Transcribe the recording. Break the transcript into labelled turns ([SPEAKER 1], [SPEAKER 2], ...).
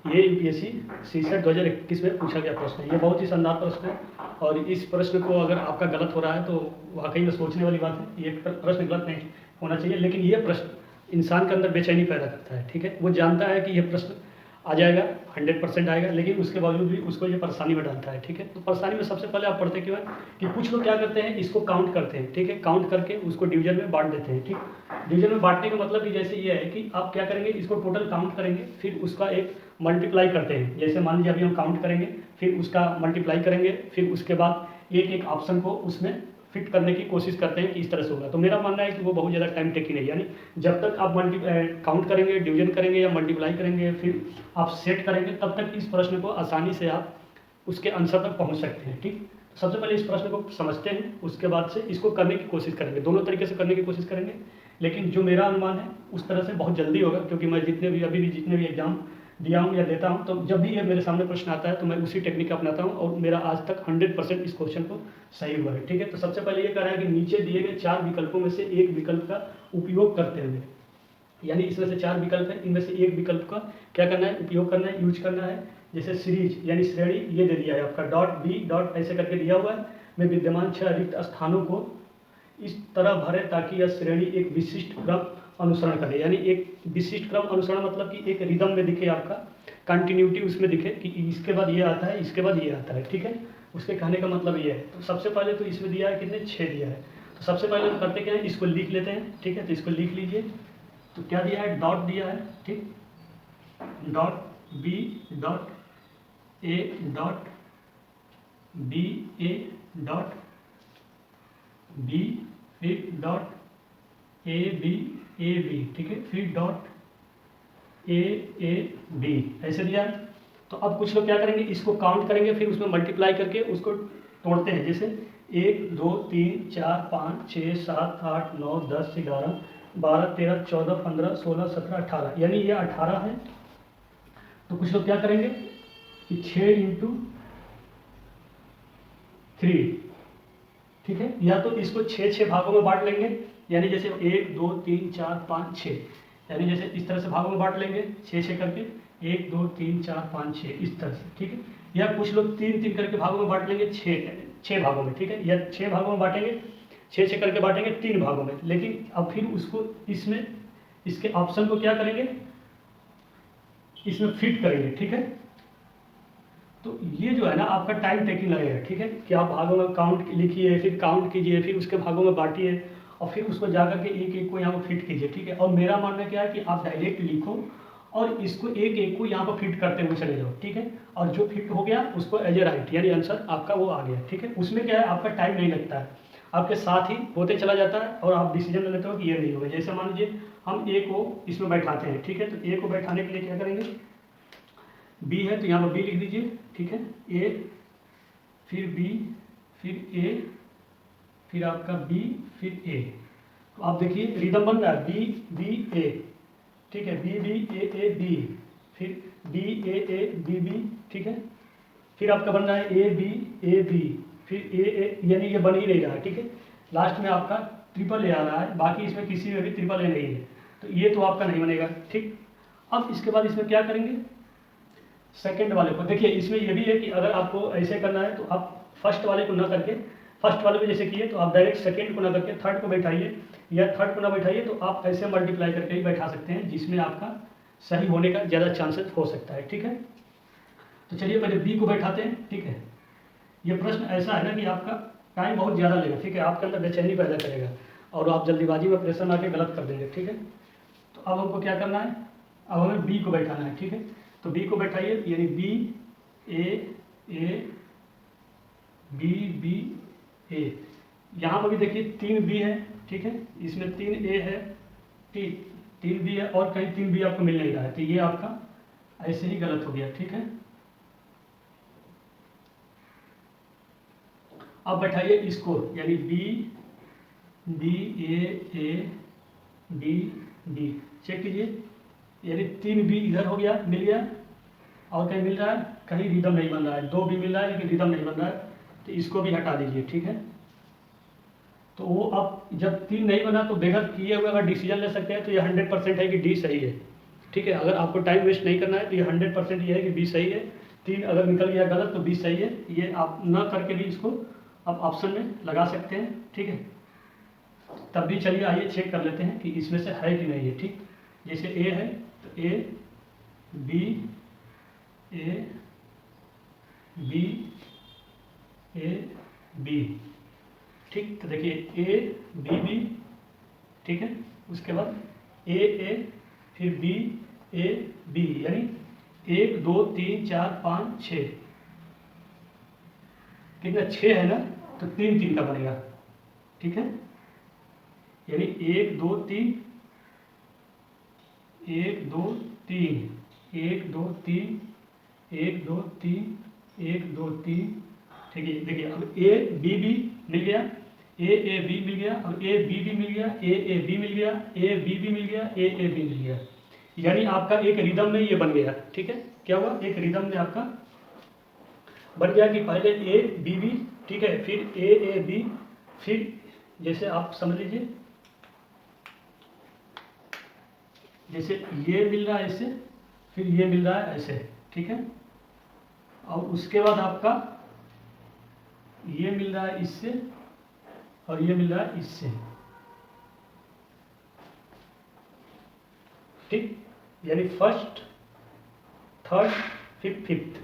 [SPEAKER 1] ये UPSC CSAT 2021 में पूछा गया प्रश्न है। ये बहुत ही शानदार प्रश्न है और इस प्रश्न को अगर आपका गलत हो रहा है तो वाकई में सोचने वाली बात है। ये प्रश्न गलत नहीं होना चाहिए, लेकिन ये प्रश्न इंसान के अंदर बेचैनी पैदा करता है। ठीक है, वो जानता है कि ये प्रश्न आ जाएगा, 100% आएगा, लेकिन उसके बावजूद भी उसको ये परेशानी में डालता है। ठीक है, तो परेशानी में सबसे पहले आप पढ़ते क्यों है कि कुछ लोग क्या करते हैं, इसको काउंट करते हैं। ठीक है, काउंट करके उसको डिवीजन में बांट देते हैं। ठीक, डिवीजन में बांटने का मतलब कि जैसे ये है कि आप क्या करेंगे, इसको टोटल काउंट करेंगे, फिर उसका एक मल्टीप्लाई करते हैं। जैसे मान लीजिए अभी हम काउंट करेंगे, फिर उसका मल्टीप्लाई करेंगे, फिर उसके बाद एक एक ऑप्शन को उसमें फिट करने की कोशिश करते हैं कि इस तरह से होगा। तो मेरा मानना है कि वो बहुत ज़्यादा टाइम टेकिंग है। यानी जब तक आप काउंट करेंगे, डिवीजन करेंगे या मल्टीप्लाई करेंगे, फिर आप सेट करेंगे, तब तक इस प्रश्न को आसानी से आप उसके आंसर तक पहुंच सकते हैं। ठीक, सबसे पहले इस प्रश्न को समझते हैं, उसके बाद से इसको करने की कोशिश करेंगे। दोनों तरीके से करने की कोशिश करेंगे, लेकिन जो मेरा अनुमान है उस तरह से बहुत जल्दी होगा, क्योंकि मैं जितने भी एग्जाम दिया हूँ या देता हूँ, तो जब भी ये मेरे सामने प्रश्न आता है तो मैं उसी टेक्निक अपनाता हूँ और मेरा आज तक 100% इस क्वेश्चन को सही हुआ है। ठीक है, तो सबसे पहले ये कह रहा है कि नीचे दिए गए 4 विकल्पों में से एक विकल्प का उपयोग करते हुए, यानी इसमें से 4 विकल्प है, इनमें से एक विकल्प का क्या करना है, उपयोग करना है, यूज करना है। जैसे सीरीज यानी श्रेणी ये दे दिया है आपका, डॉट बी डॉट ऐसे करके दिया हुआ है, में विद्यमान 6 रिक्त स्थानों को इस तरह भरे ताकि यह श्रेणी एक विशिष्ट क्रम अनुसरण करे। यानी एक विशिष्ट क्रम अनुसरण मतलब कि एक रिदम में दिखे, आपका कंटिन्यूटी उसमें दिखे कि इसके बाद ये आता है, इसके बाद ये आता है। ठीक है, उसके कहने का मतलब ये है। तो सबसे पहले तो इसमें दिया है कितने, 6 दिया है। तो सबसे पहले हम करते क्या है, इसको लिख लेते हैं। ठीक है, तो इसको लिख लीजिए। तो क्या दिया है, डॉट दिया है। ठीक, dot B dot A dot B A dot B, फिर डॉट ए बी, ठीक है, फिर डॉट ए बी, ऐसे दिया है। तो अब कुछ लोग क्या करेंगे, इसको काउंट करेंगे, फिर उसमें मल्टीप्लाई करके उसको तोड़ते हैं। जैसे 1 2 3 4 5 6 7 8 9 10 11 12 13 14 15 16 17 18, यानी ये 18 है। तो कुछ लोग क्या करेंगे कि 6 इंटू 3, ठीक है, या तो इसको 6 भागों में बांट लेंगे, यानी जैसे 1 2 3 4 5 6, यानी जैसे इस तरह से भागों में बांट लेंगे 6 करके, 1 2 3 4 5 6 इस तरह से। ठीक है, या कुछ लोग 3 करके भागों में बांट लेंगे, 6 भागों में। ठीक है, या 6 भागों में बांटेंगे, 6 करके बांटेंगे 3 भागों में। लेकिन अब फिर उसको इसमें इसके ऑप्शन को क्या करेंगे, इसमें फिट करेंगे। ठीक है, तो ये जो है ना आपका टाइम टेकिंग लगेगा। ठीक है, कि आप भागों में काउंट लिखिए, फिर काउंट कीजिए, फिर उसके भागों में बांटिए और फिर उसको जाकर के एक एक को यहाँ पर फिट कीजिए। ठीक है, और मेरा मानना क्या है कि आप डायरेक्ट लिखो और इसको एक एक को यहाँ पर फिट करते हुए चले जाओ। ठीक है, और जो फिट हो गया उसको एज ए राइट, यानी आंसर आपका वो आ गया। ठीक है, उसमें क्या है, आपका टाइम नहीं लगता है, आपके साथ ही होते चला जाता है और आप डिसीजन ले लेते हो कि ये नहीं होगा। जैसे मान लीजिए हम ए को इसमें बैठाते हैं। ठीक है, तो ए को बैठाने के लिए क्या करेंगे, बी है तो यहाँ पर बी लिख दीजिए। ठीक है, ए फिर बी फिर ए फिर आपका बी फिर ए। तो आप देखिए रिदम बन रहा है, बी बी ए। ठीक है, बी बी ए बी, फिर बी ए बी बी। ठीक है, फिर आपका बन रहा है ए बी, फिर ए, यानी ये बन ही नहीं रहा है। ठीक है, लास्ट में आपका ट्रिपल ए आ रहा है, बाकी इसमें किसी में भी ट्रिपल ए नहीं है, तो ये तो आपका नहीं बनेगा। ठीक, अब इसके बाद इसमें क्या करेंगे, सेकंड वाले को देखिए। इसमें यह भी है कि अगर आपको ऐसे करना है तो आप फर्स्ट वाले को ना करके, फर्स्ट वाले को जैसे किए तो आप डायरेक्ट सेकंड को ना करके थर्ड को बैठाइए, या थर्ड को ना बैठाइए तो आप ऐसे मल्टीप्लाई करके ही बैठा सकते हैं, जिसमें आपका सही होने का ज़्यादा चांसेस हो सकता है। ठीक है, तो चलिए पहले बी को बैठाते हैं। ठीक है, ये प्रश्न ऐसा है ना कि आपका टाइम बहुत ज़्यादा लेगा। ठीक है, आपके अंदर बेचैनी पैदा करेगा और आप जल्दीबाजी में प्रेशर ला के गलत कर देंगे। ठीक है, तो अब हमको क्या करना है, अब हमें बी को बैठाना है। ठीक है, तो बी को बैठाइए, यानी बी ए बी ए। यहाँ पर भी देखिए 3 बी है। ठीक है, इसमें 3 ए है, 3 बी है और कहीं 3 बी आपको मिल नहीं रहा है, तो ये आपका ऐसे ही गलत हो गया। ठीक है, अब बैठाइए इसको, यानी बी ए बी, चेक कीजिए, यानी 3 बी इधर हो गया, मिल गया, और कहीं मिल रहा है, कहीं रिदम नहीं बन रहा है। 2 बी मिल रहा है लेकिन रिदम नहीं बन रहा है, तो इसको भी हटा दीजिए। ठीक है, तो वो अब जब 3 नहीं बना तो बगैर किए हुए अगर डिसीजन ले सकते हैं तो ये 100% है कि डी सही है। ठीक है, अगर आपको टाइम वेस्ट नहीं करना है तो ये 100% ये है कि बी सही है। 3 अगर निकल गया गलत तो बी सही है। ये आप न करके भी इसको आप ऑप्शन में लगा सकते हैं, ठीक है। तब भी चलिए आइए चेक कर लेते हैं कि इसमें से है कि नहीं है, ठीक। जैसे ए है तो ए बी ए बी, ठीक। तो देखिए ए बी, ठीक है। उसके बाद ए फिर बी ए बी, यानी 1 2 3 4 5 6, कितना 6 है ना, तो 3 3 का बनेगा, ठीक है। यानी 1 2 3 1 2 3 1 2 3 1 2 3 1 2 3, ठीक है। देखिए अब ए बी मिल गया, ए बी मिल गया, अब ए बी मिल गया, ए बी मिल गया, ए बी मिल गया, ए बी मिल गया। यानी आपका एक रिदम में ये बन गया, ठीक है। क्या हुआ, एक रिदम में आपका बन गया कि पहले ए बी, ठीक है, फिर ए बी, फिर जैसे आप समझ लीजिए जैसे ये मिल रहा है ऐसे, फिर ये मिल रहा है ऐसे, ठीक है। और उसके बाद आपका ये मिल रहा है इससे और ये मिल रहा है इससे, ठीक। यानी फर्स्ट थर्ड फिफ्थ,